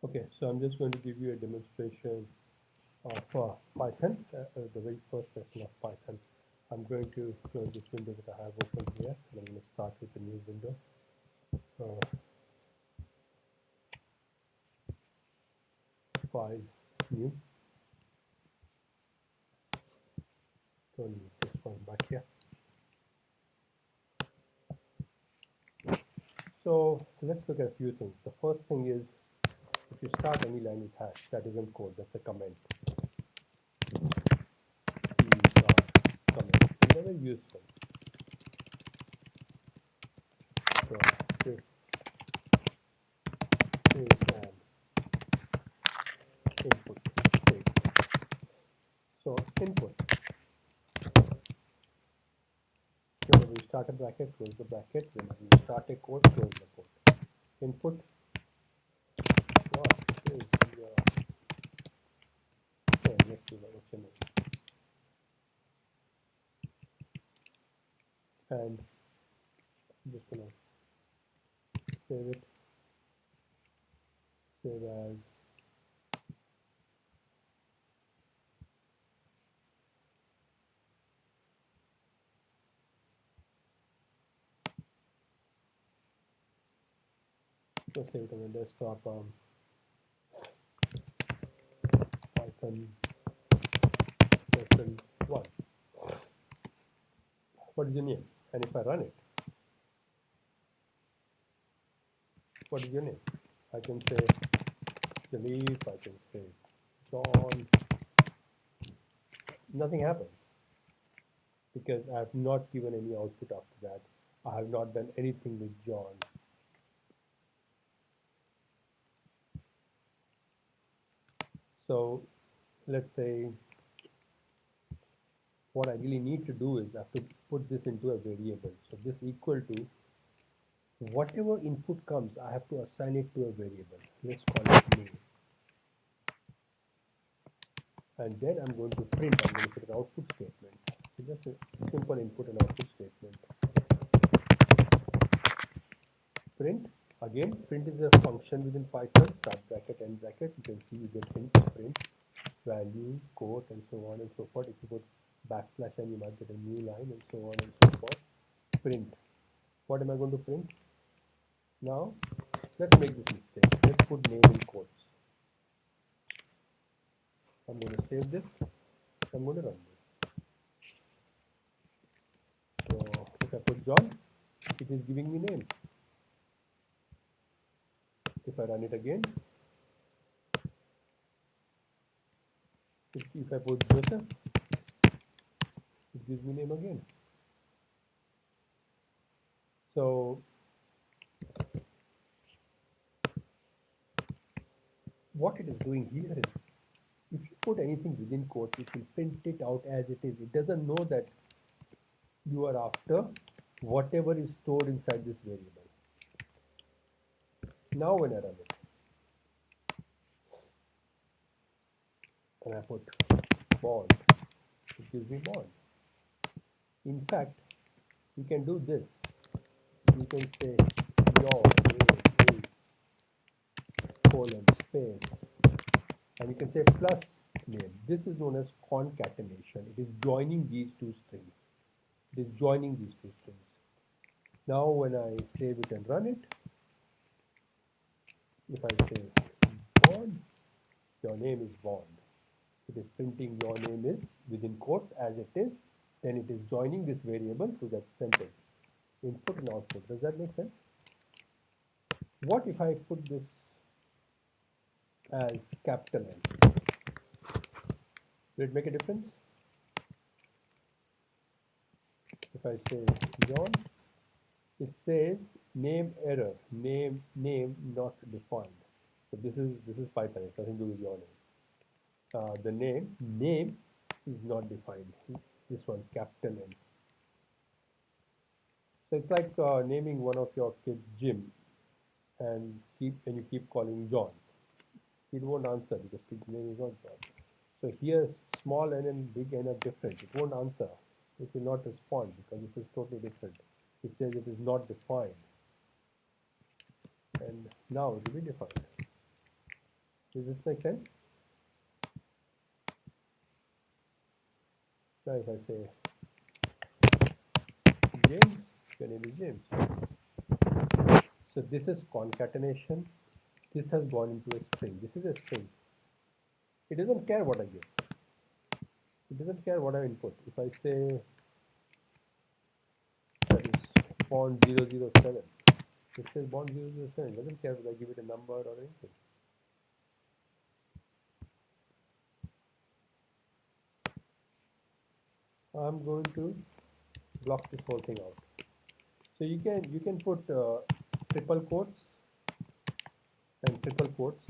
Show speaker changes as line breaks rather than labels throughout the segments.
Okay, so I'm just going to give you a demonstration of Python, the very first lesson of Python. I'm going to close this window that I have open here, and I'm going to start with a new window. File, new. Don't need this one back here. So let's look at a few things. The first thing is, if you start any line with hash, that isn't code, that's a comment. These are comments. Never use them. So this is an input statement. So input. Whenever you start a bracket, close the bracket. Whenever you start a code, close the code. Input. What is your let's see what's your name. And I'm just gonna save it. Save as so save it on the desktop. Python lesson 1. What is your name? And if I run it, what is your name? I can say Jalif, I can say John. Nothing happens because I have not given any output after that. I have not done anything with John. So let's say what I really need to do is I have to put this into a variable. So this equal to whatever input comes, I have to assign it to a variable. Let's call it name. And then I'm going to print, I'm going to put an output statement. So just a simple input and output statement. Print, again, print is a function within Python, start bracket, end bracket. You can see you get print, value, quote, and so on and so forth. If you put backslash and you might get a new line and so on and so forth. Print. What am I going to print? Now, let's make this mistake. Let's put name in quotes. I'm going to save this. I'm going to run this. So if I put John, it is giving me name. If I run it again, if I put Joseph, it gives me name again. So what it is doing here is, if you put anything within quotes, it will print it out as it is. It doesn't know that you are after whatever is stored inside this variable. Now when I run it, and I put bond, it gives me bond. In fact, you can do this. You can say your name is colon space, and you can say plus name. This is known as concatenation. It is joining these two strings. It is joining these two strings. Now when I save it and run it, if I say bond, your name is bond. It is printing your name is within quotes as it is, then it is joining this variable to that sentence. Input and output. Does that make sense? What if I put this as capital N? Will it make a difference? If I say John, it says name error, name not defined. So this is Python. It doesn't do with your name. The name is not defined. This one capital N. So it's like naming one of your kids Jim, and you keep calling John. It won't answer because his name is not John. So here small n and big N are different. It won't answer. It will not respond because this is totally different. It says it is not defined. And now it will be defined. Does this make sense? Now if I say James, your name is James. So this is concatenation. This has gone into a string. This is a string. It doesn't care what I give. It doesn't care what I input. If I say that is bond 007, it says bond 007. It doesn't care whether I give it a number or anything. I'm going to block this whole thing out. So you can put triple quotes and triple quotes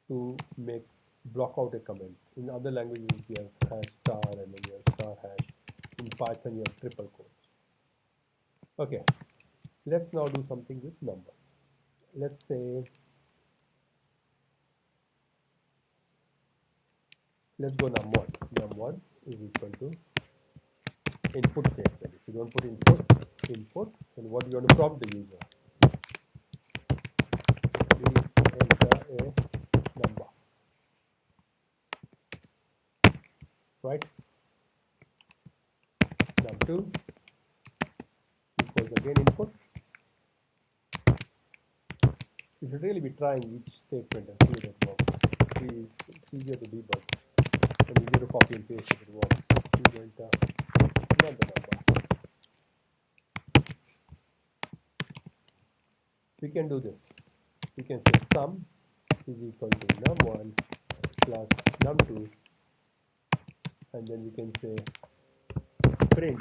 to make block out a comment. In other languages you have hash star and then you have star hash. In Python you have triple quotes. Okay, let's now do something with numbers. Let's say, let's go num1. Num1 is equal to input statement. If you don't put input, then what do you want to prompt the user? Please enter a number, right? Num2 equals again input. You should really be trying each statement and see if it works. It's easier to debug and easier to copy and paste if it works. Please enter another number. We can do this. We can say sum is equal to num1 plus num2, and then we can say print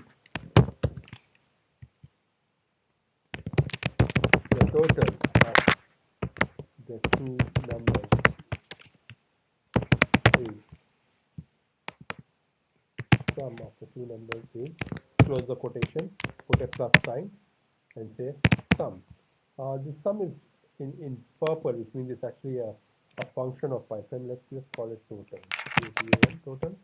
the total of the two numbers is sum of the two numbers is, close the quotation, put a plus sign and say sum. This sum is in purple, which means it's actually a function of Python. Let's just call it total. Total.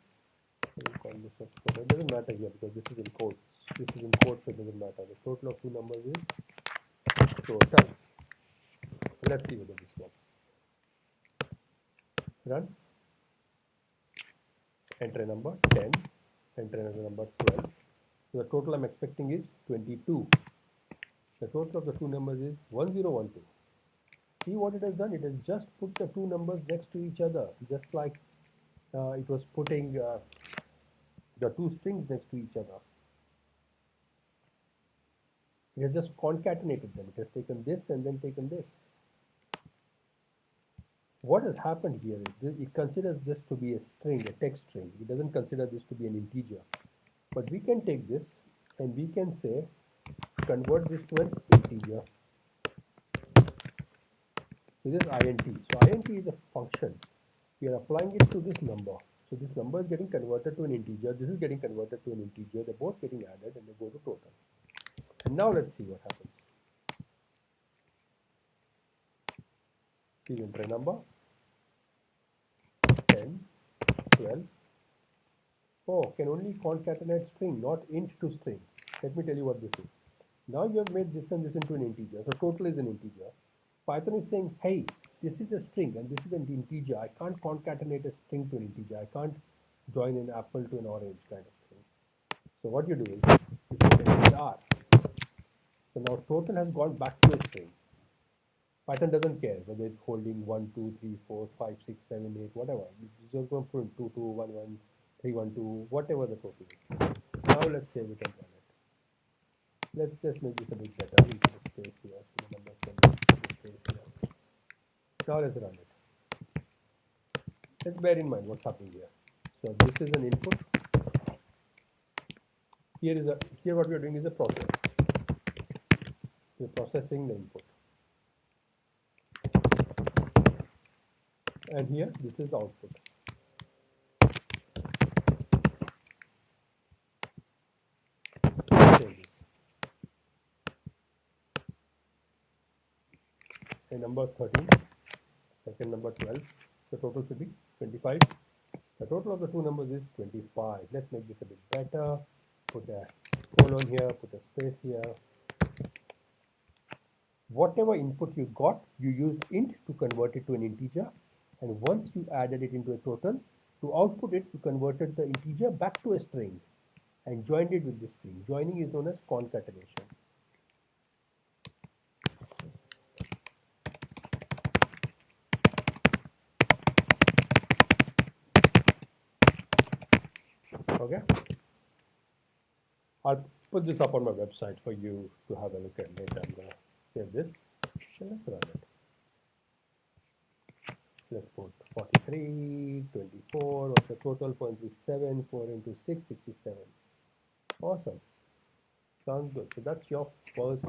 We'll call this as total. It doesn't matter here because this is in quotes. This is in quotes, so it doesn't matter. The total of two numbers is total. Let's see whether this works. Run. Enter a number 10. Enter another number 12. So the total I'm expecting is 22. The total of the two numbers is 1012. See what it has done? It has just put the two numbers next to each other, just like it was putting the two strings next to each other. It has just concatenated them. It has taken this and then taken this. What has happened here is this, it considers this to be a string, a text string. It doesn't consider this to be an integer. But we can take this and we can say, convert this to an integer. So this is int. So int is a function. We are applying it to this number. So this number is getting converted to an integer. This is getting converted to an integer. They're both getting added and they go to total. And now let's see what happens. Please enter a number. 10, 12. Oh, can only concatenate string, not int to string. Let me tell you what this is. Now you have made this and this into an integer. So total is an integer. Python is saying, hey, this is a string and this is an integer. I can't concatenate a string to an integer. I can't join an apple to an orange kind of thing. So what you do is you say star. So now total has gone back to a string. Python doesn't care whether it's holding 1, 2, 3, 4, 5, 6, 7, 8, whatever. It's just going to put in 2, 2, 1, 1, 3, 1, 2, whatever the total is. Now let's save it and run it. Let's just make this a bit better. We'll put a space here. So the numbers can be space here. Now let's run it. Let's bear in mind what's happening here. So this is an input. Here what we are doing is a process. We're processing the input. And here this is the output. And number 13, second number 12. The total should be 25. The total of the two numbers is 25. Let's make this a bit better. Put a colon here, put a space here. whatever input you got, you used int to convert it to an integer, and once you added it into a total, to output it, you converted the integer back to a string and joined it with the string. Joining is known as concatenation. Okay, I'll put this up on my website for you to have a look at later. I'm going to save this and let's run it. Let's put 43, 24, what's the total? 0.37, 4 into 6, 67. Awesome. Sounds good. So that's your first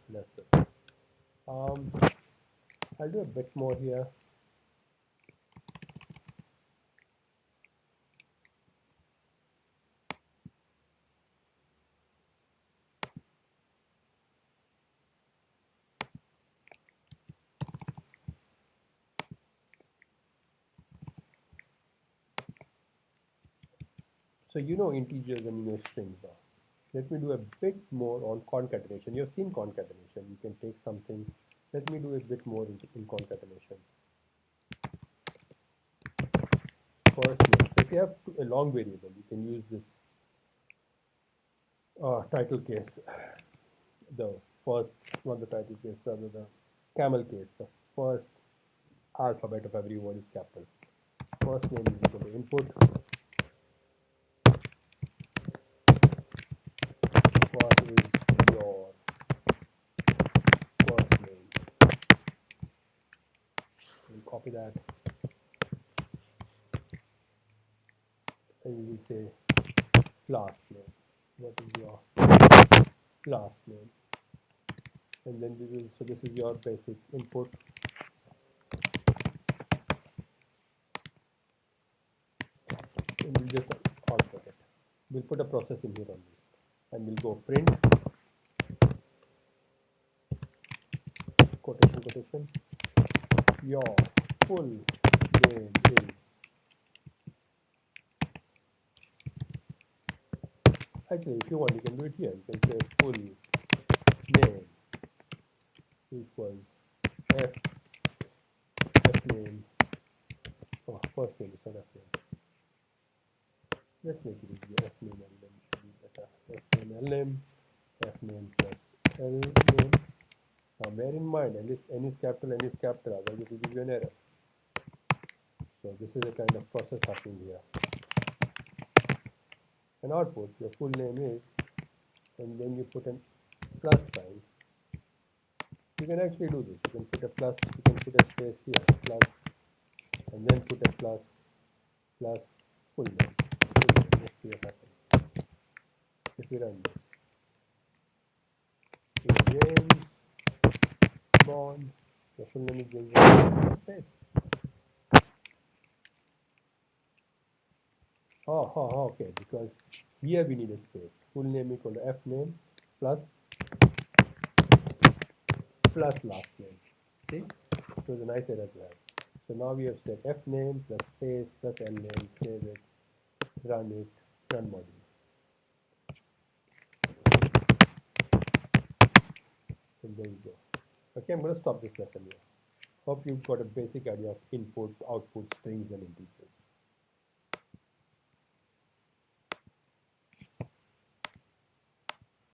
lesson. I'll do a bit more here. So you know integers and you know strings are. Let me do a bit more on concatenation. You've seen concatenation. You can take something. Let me do a bit more in concatenation. First name. So if you have a long variable, you can use this title case. The first, not the title case, rather the camel case. The first alphabet of every word is capital. First name is equal to input. What is your first name? We'll copy that and we will say class name. What is your class name? And then we will, so this is your basic input. And we'll just output it. We'll put a process in here only. And we'll go print, quotation, your full name is, actually if you want you can do it here. You can say full name equals f name, oh first name is not f name. Let's make it easy. F name L name should be better. F name L name, F name plus L name. Now bear in mind N is capital, otherwise it will give you an error. So this is a kind of process happening here. An output, your full name is, and then you put a plus sign. You can actually do this. You can put a plus, you can put a space here, plus, and then put a plus, plus, full name. Let's see what happens. If we run this, James Bond, the full name is James Bond, space. Okay, because here we need a space. Full name equal to F name plus last name. See? So it's a nice error to have. So now we have said F name plus space plus L name, save it, run module. And there you go. Okay, I'm going to stop this lesson here. Hope you've got a basic idea of input, output, strings, and integers.